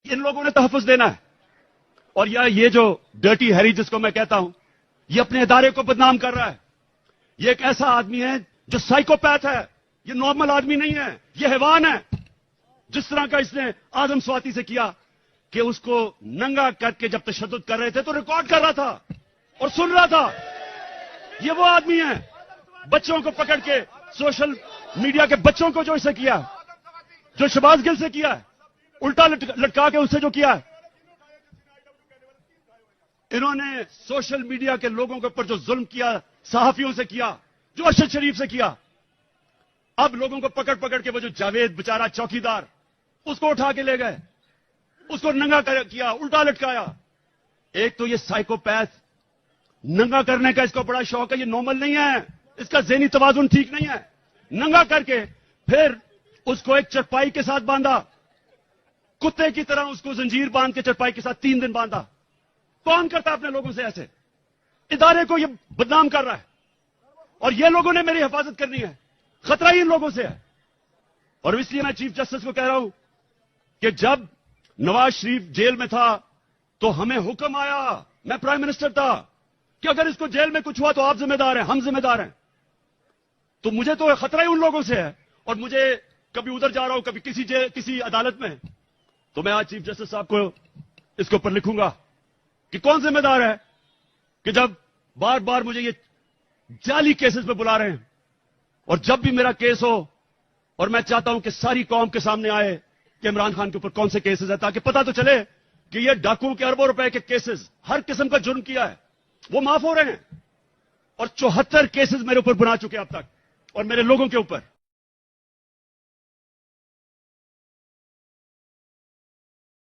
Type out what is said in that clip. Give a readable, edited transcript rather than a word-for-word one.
इन लोगों ने तहफ़्फ़ुज़ देना है। और ये जो डर्टी हैरी जिसको मैं कहता हूं, ये अपने इदारे को बदनाम कर रहा है। ये एक ऐसा आदमी है जो साइकोपैथ है, ये नॉर्मल आदमी नहीं है, ये हैवान है। जिस तरह का इसने आदम स्वाति से किया कि उसको नंगा करके जब तशद्दुद कर रहे थे तो रिकॉर्ड कर रहा था और सुन रहा था। ये वो आदमी है, बच्चों को पकड़ के सोशल मीडिया के बच्चों को जो इसे किया, जो शहबाज गिल से किया, उल्टा लटका के उससे जो किया, इन्होंने सोशल मीडिया के लोगों के ऊपर जो जुल्म किया, सहाफियों से किया, जो अरशद शरीफ से किया, अब लोगों को पकड़ पकड़ के वो जो जावेद बेचारा चौकीदार, उसको उठा के ले गए, उसको नंगा किया, उल्टा लटकाया। एक तो ये साइकोपैथ, नंगा करने का इसको बड़ा शौक है, ये नॉर्मल नहीं है, इसका ज़हनी तवाज़ुन ठीक नहीं है। नंगा करके फिर उसको एक चरपाई के साथ बांधा, कुत्ते की तरह उसको जंजीर बांध के चरपाई के साथ 3 दिन बांधा। कौन करता है अपने लोगों से ऐसे? इदारे को ये बदनाम कर रहा है और ये लोगों ने मेरी हिफाजत करनी है। खतरा ही इन लोगों से है। और इसलिए मैं चीफ जस्टिस को कह रहा हूं कि जब नवाज शरीफ जेल में था तो हमें हुक्म आया, मैं प्राइम मिनिस्टर था, कि अगर इसको जेल में कुछ हुआ तो आप जिम्मेदार हैं, हम जिम्मेदार हैं। तो मुझे तो खतरा ही उन लोगों से है। और मुझे कभी उधर जा रहा हूं, कभी किसी अदालत में, तो मैं आज चीफ जस्टिस साहब को इसके ऊपर लिखूंगा कि कौन जिम्मेदार है कि जब बार बार मुझे ये जाली केसेस पे बुला रहे हैं। और जब भी मेरा केस हो, और मैं चाहता हूं कि सारी कौम के सामने आए कि इमरान खान के ऊपर कौन से केसेस है, ताकि पता तो चले कि ये डाकुओं के अरबों रुपए के केसेस, हर किस्म का जुर्म किया है, वो माफ हो रहे हैं। और 74 केसेस मेरे ऊपर बना चुके हैं अब तक, और मेरे लोगों के ऊपर।